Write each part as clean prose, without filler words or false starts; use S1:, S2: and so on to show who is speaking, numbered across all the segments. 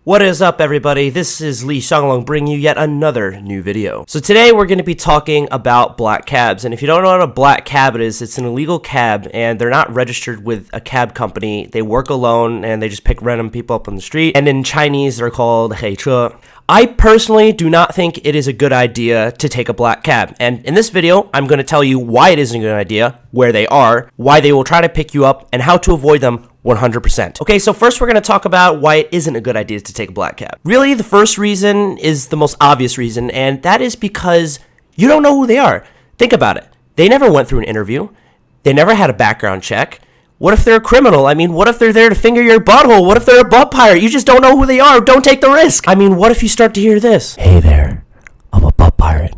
S1: What is up, everybody? This is Lee Xianglong bringing you yet another new video. So today we're going to be talking about black cabs, and if you don't know what a black cab is, it's an illegal cab and they're not registered with a cab company. They work alone and they just pick random people up on the street, and in Chinese they're called 黑车. I personally do not think it is a good idea to take a black cab, and in this video I'm going to tell you why it isn't a good idea, where they are, why they will try to pick you up, and how to avoid them 100%. Okay, so first we're going to talk about why it isn't a good idea to take a black cab. Really, the first reason is the most obvious reason, and that is because you don't know who they are. Think about it. They never went through an interview. They never had a background check. What if they're a criminal? I mean, what if they're there to finger your butthole? What if they're a butt pirate? You just don't know who they are. Don't take the risk. I mean, what if you start to hear this?
S2: Hey there, I'm a butt pirate,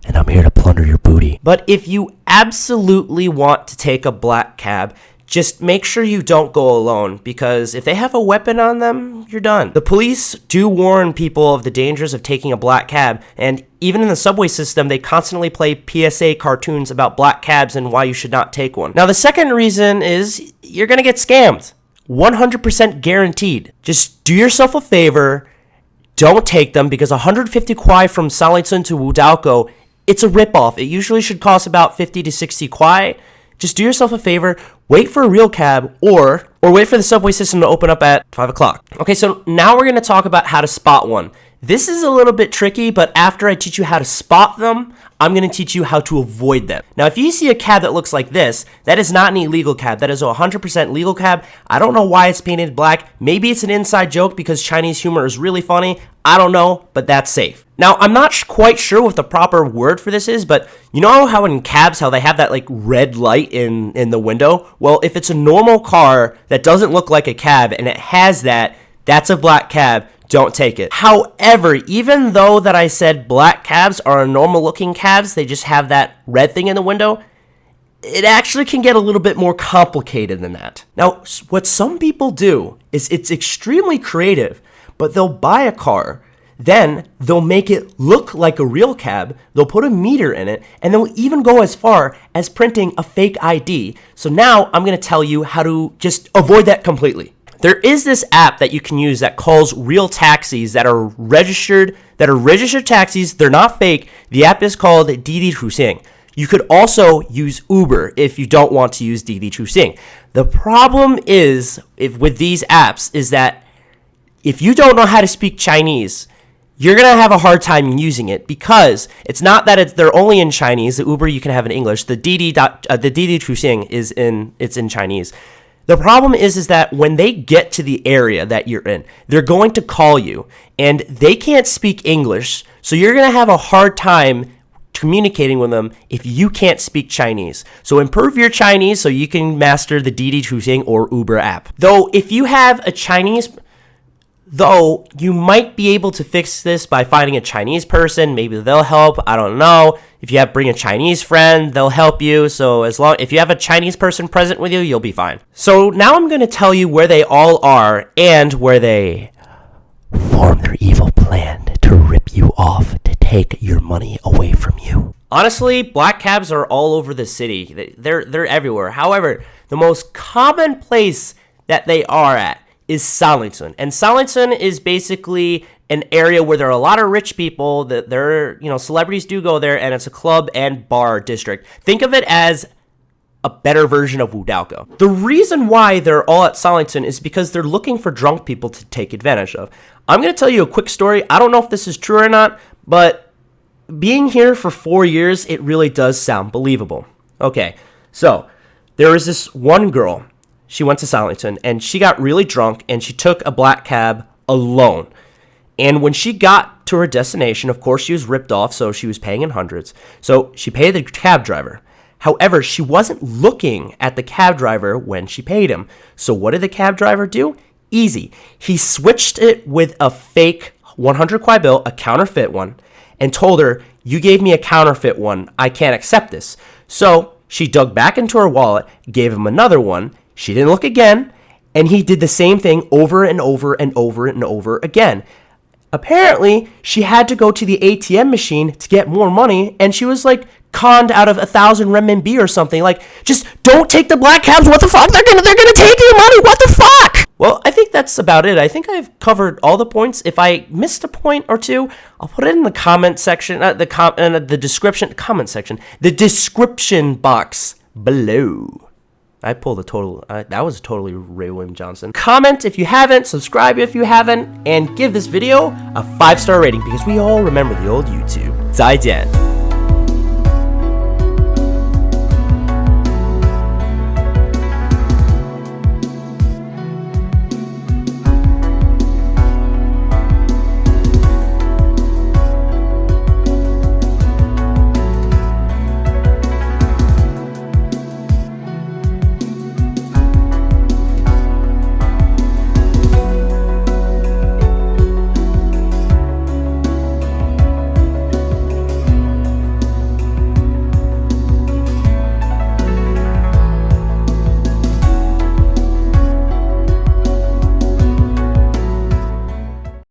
S2: and I'm here to plunder your booty.
S1: But if you absolutely want to take a black cab, just make sure you don't go alone, because if they have a weapon on them, you're done. The police do warn people of the dangers of taking a black cab, and even in the subway system, they constantly play PSA cartoons about black cabs and why you should not take one. Now, the second reason is you're gonna get scammed. 100% guaranteed. Just do yourself a favor, don't take them, because 150 kwai from Sanlichun to Wudalco, it's a ripoff. It usually should cost about 50 to 60 kwai. Just do yourself a favor, wait for a real cab, or wait for the subway system to open up at 5 o'clock. Okay, so now we're going to talk about how to spot one. This is a little bit tricky, but after I teach you how to spot them, I'm going to teach you how to avoid them. Now, if you see a cab that looks like this, that is not an illegal cab. That is a 100% legal cab. I don't know why it's painted black. Maybe it's an inside joke because Chinese humor is really funny. I don't know, but that's safe. Now, I'm not quite sure what the proper word for this is, but you know how in cabs, how they have that like red light in the window? Well, if it's a normal car that doesn't look like a cab and it has that, that's a black cab. Don't take it. However, even though that I said black cabs are normal looking cabs, they just have that red thing in the window, it actually can get a little bit more complicated than that. Now, what some people do is it's extremely creative, but they'll buy a car, then they'll make it look like a real cab, they'll put a meter in it, and they'll even go as far as printing a fake ID. So now I'm going to tell you how to just avoid that completely. There is this app that you can use that calls real taxis that are registered taxis. They're not fake. The app is called Didi Chuxing. You could also use Uber if you don't want to use Didi Chuxing. The problem is with these apps is that if you don't know how to speak Chinese, you're going to have a hard time using it, because it's not that they're only in Chinese. The Uber you can have in English. The Didi Chuxing is in Chinese. The problem is that when they get to the area that you're in, they're going to call you, and they can't speak English, so you're going to have a hard time communicating with them if you can't speak Chinese. So improve your Chinese so you can master the Didi Chuxing or Uber app. Though you might be able to fix this by finding a Chinese person. Maybe they'll help. I don't know. If you bring a Chinese friend, they'll help you. So if you have a Chinese person present with you, you'll be fine. So now I'm going to tell you where they all are and where they
S2: Form their evil plan to rip you off, to take your money away from you.
S1: Honestly, black cabs are all over the city. They're everywhere. However, the most common place that they are at is Sanlichun. And Sanlichun is basically an area where there are a lot of rich people, that celebrities do go there, and it's a club and bar district. Think of it as a better version of Wudalco. The reason why they're all at Sanlichun is because they're looking for drunk people to take advantage of. I'm going to tell you a quick story. I don't know if this is true or not, but being here for 4 years, it really does sound believable. Okay, so there was this one girl. She went to Sanlichun, and she got really drunk, and she took a black cab alone. And when she got to her destination, of course, she was ripped off, so she was paying in hundreds. So she paid the cab driver. However, she wasn't looking at the cab driver when she paid him. So what did the cab driver do? Easy. He switched it with a fake 100 kwai bill, a counterfeit one, and told her, "You gave me a counterfeit one. I can't accept this." So she dug back into her wallet, gave him another one. She didn't look again, and he did the same thing over and over and over and over again. Apparently, she had to go to the ATM machine to get more money, and she was like conned out of 1,000 renminbi or something. Like, just don't take the black cabs. What the fuck? They're gonna take your money. What the fuck? Well, I think that's about it. I think I've covered all the points. If I missed a point or two, I'll put it in the comment section, the description box below. I pulled a total, that was totally Ray William Johnson. Comment if you haven't, subscribe if you haven't, and give this video a 5-star rating because we all remember the old YouTube. 再见.